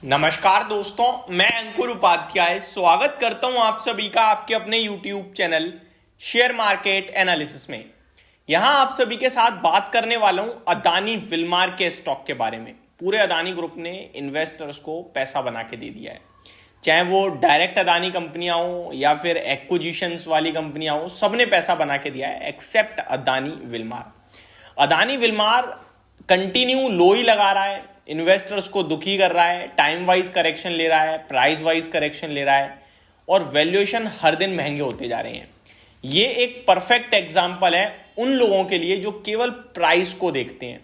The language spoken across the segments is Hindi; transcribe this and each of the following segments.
नमस्कार दोस्तों, मैं अंकुर उपाध्याय स्वागत करता हूं आप सभी का आपके अपने YouTube channel share market analysis में। यहां आप सभी के साथ बात करने वाला हूं अदानी विलमार के स्टॉक के बारे में। पूरे अदानी ग्रुप ने इन्वेस्टर्स को पैसा बना के दे दिया है, चाहे वो डायरेक्ट अदानी कंपनियां हो या फिर एक्विजिशंस वाली कंपनियां हो, सबने पैसा बना के दिया है except Adani Wilmar. Adani Wilmar continue low ही लगा रहा है, इन्वेस्टर्स को दुखी कर रहा है, टाइम वाइज करेक्शन ले रहा है, प्राइस वाइज करेक्शन ले रहा है और वैल्यूएशन हर दिन महंगे होते जा रहे हैं। ये एक परफेक्ट एग्जांपल है उन लोगों के लिए जो केवल प्राइस को देखते हैं।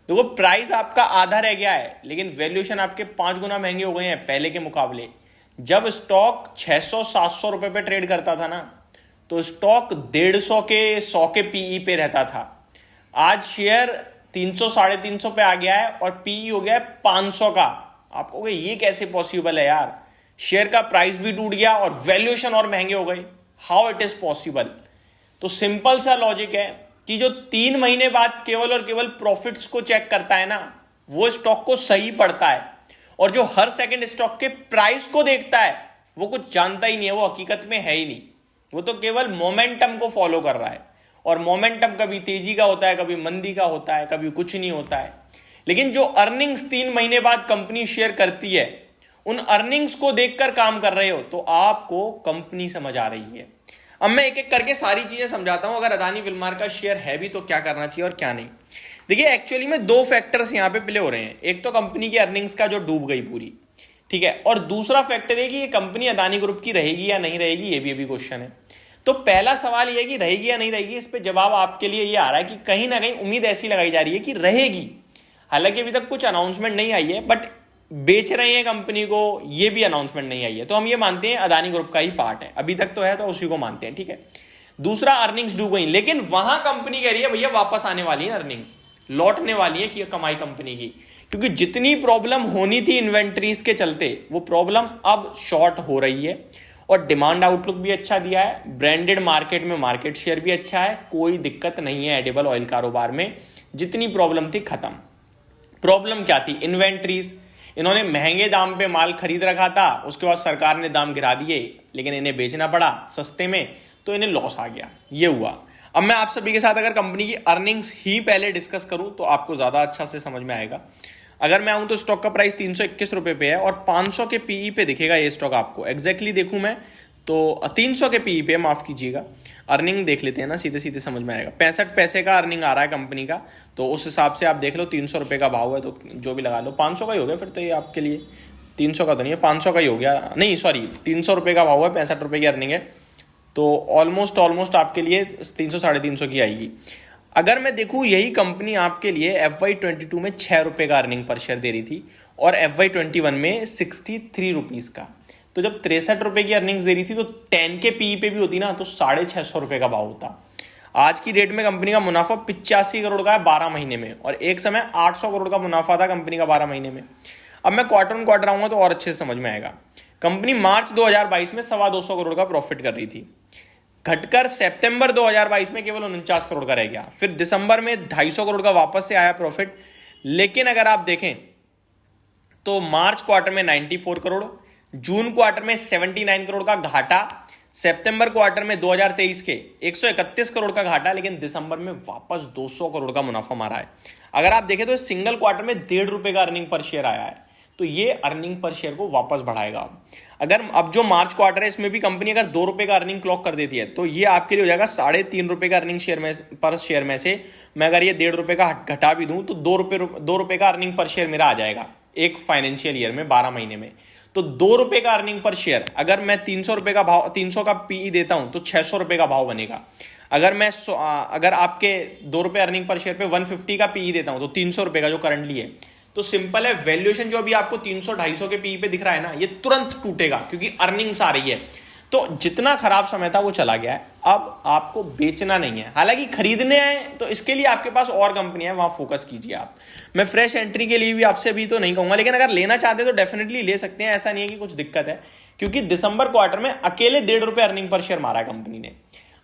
देखो, प्राइस आपका आधा रह गया है लेकिन वैल्यूएशन आपके 5 गुना महंगे हो गए हैं पहले के मुकाबले। जब स्टॉक 600-700 रुपए पे ट्रेड करता था ना, तो स्टॉक 150 के 100 के पीई पे रहता था। आज शेयर 300-350 पे आ गया है और पीई हो गया है 500 का। आप कहोगे ये कैसे पॉसिबल है यार, शेयर का प्राइस भी टूट गया और वैल्यूएशन और महंगे हो गए, हाउ इट इज पॉसिबल? तो सिंपल सा लॉजिक है कि जो 3 महीने बाद केवल और केवल प्रॉफिट्स को चेक करता है ना, वो स्टॉक को सही पढ़ता है, और जो हर सेकंड स्टॉक के प्राइस को देखता है वो कुछ जानता ही नहीं है, वो हकीकत में है ही नहीं। वो तो केवल मोमेंटम को फॉलो कर रहा है, और मोमेंटम कभी तेजी का होता है, कभी मंदी का होता है, कभी कुछ नहीं होता है। लेकिन जो अर्निंग्स 3 महीने बाद कंपनी शेयर करती है, उन अर्निंग्स को देखकर काम कर रहे हो तो आपको कंपनी समझ आ रही है। अब मैं एक एक करके सारी चीजें समझाता हूं। अगर अदानी विलमार का शेयर है भी तो क्या करना चाहिए और क्या नहीं। देखिए, एक्चुअली में 2 फैक्टर्स यहां पे प्ले हो रहे हैं। एक तो कंपनी की अर्निंग्स का जो डूब गई पूरी, ठीक है, और दूसरा फैक्टर है कि ये कंपनी अदानी ग्रुप की रहेगी या नहीं रहेगी, ये भी अभी क्वेश्चन है। तो पहला सवाल यह है कि रहेगी या नहीं रहेगी। इस पे जवाब आपके लिए ये आ रहा है कि कहीं ना कहीं उम्मीद ऐसी लगाई जा रही है कि रहेगी। हालांकि अभी तक कुछ अनाउंसमेंट नहीं आई है, बट बेच रहे हैं कंपनी को, ये भी अनाउंसमेंट नहीं आई है, तो हम ये मानते हैं अदानी ग्रुप का ही पार्ट है। अभी तक तो है तो उसी को मानते हैं, ठीक है। दूसरा, अर्निंग्स डूब गई, लेकिन वहां कंपनी कह रही है भैया वापस आने वाली है, अर्निंग्स लौटने वाली है कि कमाई कंपनी की, क्योंकि जितनी प्रॉब्लम होनी थी इन्वेंट्रीज के चलते, वो प्रॉब्लम अब शॉर्ट हो रही है और डिमांड आउटलुक भी अच्छा दिया है। ब्रांडेड मार्केट में मार्केट शेयर भी अच्छा है, कोई दिक्कत नहीं है एडिबल ऑयल कारोबार में। जितनी प्रॉब्लम थी खत्म। प्रॉब्लम क्या थी? इन्वेंट्रीज। इन्होंने महंगे दाम पे माल खरीद रखा था, उसके बाद सरकार ने दाम गिरा दिए, लेकिन इन्हें बेचना पड़ा सस्ते में, तो इन्हें लॉस आ गया। ये हुआ। अब मैं आप सभी के साथ अगर कंपनी की अर्निंग्स ही पहले डिस्कस करूं तो आपको ज्यादा अच्छा से समझ में आएगा। अगर मैं आऊं तो स्टॉक का प्राइस 321 रुपए पे है और 500 के पीई पे दिखेगा ये स्टॉक आपको। एग्जैक्टली देखूं मैं तो 300 के पीई पे, माफ कीजिएगा। अर्निंग देख लेते हैं ना, सीधे सीधे समझ में आएगा। 65 पैसे का अर्निंग आ रहा है कंपनी का, तो उस हिसाब से आप देख लो। 300 रुपए का भाव है तो जो भी लगा लो, 500 का ही हो गया फिर तो ये आपके लिए। 300 का तो नहीं है, 500 का ही हो गया, नहीं सॉरी 300 रुपए का भाव है, 65 रुपए की अर्निंग है, तो ऑलमोस्ट आपके लिए 300-350 की आएगी। अगर मैं देखूं, यही कंपनी आपके लिए FY22 में 6 रुपए का अर्निंग पर शेयर दे रही थी और FY21 में 63 रुपीज का। तो जब 63 रुपए की अर्निंग्स दे रही थी तो 10 के पीई पे भी होती ना तो 650 रुपए का भाव होता। आज की डेट में कंपनी का मुनाफा 85 करोड़ का है 12 महीने में, और एक समय 800 करोड़ का मुनाफा था कंपनी का 12 महीने में। अब मैं क्वार्टर ऑन क्वार्टर आऊंगा तो और अच्छे से समझ में आएगा। कंपनी मार्च 2022 में 225 करोड़ का प्रॉफिट कर रही थी, घटकर सितंबर 2022 में केवल 49 करोड़ का रह गया। फिर दिसंबर में 250 करोड़ का वापस से आया प्रॉफिट। लेकिन अगर आप देखें तो मार्च क्वार्टर में 94 करोड़, जून क्वार्टर में 79 करोड़ का घाटा, सितंबर क्वार्टर में 2023 के 131 करोड़ का घाटा, लेकिन दिसंबर में वापस 200 करोड़ का मुनाफा मारा है। अगर आप देखें तो सिंगल क्वार्टर में 1.5 रुपए का अर्निंग पर शेयर आया है, तो ये अर्निंग पर शेयर को वापस बढ़ाएगा। अगर अब जो मार्च क्वार्टर है इसमें भी कंपनी अगर 2 रुपए का अर्निंग क्लॉक कर देती है तो ये आपके लिए हो जाएगा 3.5 रुपए का अर्निंग शेयर में पर शेयर में से मैं अगर ये 1.5 रुपए का घटा भी दूं तो 2 रुपए का अर्निंग पर शेयर मेरा आ जाएगा एक फाइनेंशियल ईयर में 12 महीने में। तो 2 रुपए का अर्निंग पर शेयर अगर मैं 300 रुपए का भाव 300 का पीई देता हूं तो 600 रुपए का भाव बनेगा। अगर आपके 2 रुपए अर्निंग पर शेयर पे 150 का पीई देता हूं तो 300 रुपए का जो करंटली है, तो सिंपल है, वैल्यूएशन जो अभी आपको 300-250 के पीई पे दिख रहा है ना, ये तुरंत टूटेगा क्योंकि अर्निंग्स आ रही है। तो जितना खराब समय था वो चला गया है, अब आपको बेचना नहीं है। हालांकि खरीदने हैं तो इसके लिए आपके पास और कंपनियां हैं, वहां फोकस कीजिए आप। मैं फ्रेश एंट्री के लिए भी आपसे अभी तो नहीं कहूंगा, लेकिन अगर लेना चाहते हैं तो डेफिनेटली ले सकते हैं, ऐसा नहीं है कि कुछ दिक्कत है, क्योंकि दिसंबर क्वार्टर में अकेले 1.5 रुपए अर्निंग पर शेयर मारा है कंपनी ने।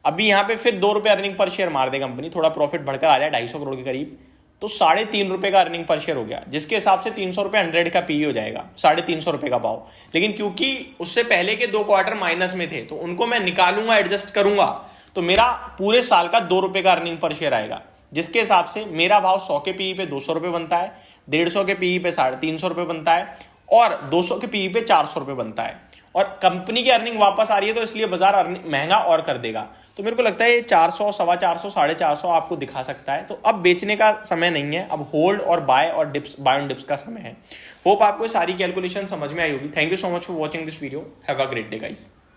अभी यहां पे फिर 2 रुपए अर्निंग पर शेयर मार दे कंपनी, थोड़ा प्रॉफिट बढ़कर आ जाए 250 करोड़ के करीब, तो 3.5 रुपए का अर्निंग पर शेयर हो गया, जिसके हिसाब से 300 रुपए 100 का पीई हो जाएगा, 350 रुपए का भाव। लेकिन क्योंकि उससे पहले के 2 क्वार्टर माइनस में थे तो उनको मैं निकालूंगा, एडजस्ट करूंगा, तो मेरा पूरे साल का 2 रुपए का अर्निंग पर शेयर आएगा, जिसके हिसाब से मेरा भाव 100 के पीई पे 200 रुपए बनता है, 150 के पीई पे 350 रुपए बनता है और 200 के पीई पे 400 रुपए बनता है। और कंपनी की अर्निंग वापस आ रही है तो इसलिए बाजार अर्निंग महंगा और कर देगा। तो मेरे को लगता है ये 400, 450, 450 आपको दिखा सकता है। तो अब बेचने का समय नहीं है, अब होल्ड और बाय और डिप्स, बाय ऑन डिप्स का समय है। होप आपको सारी कैलकुलेशन समझ में आई होगी। Thank you so much for watching this video. Have a great day guys.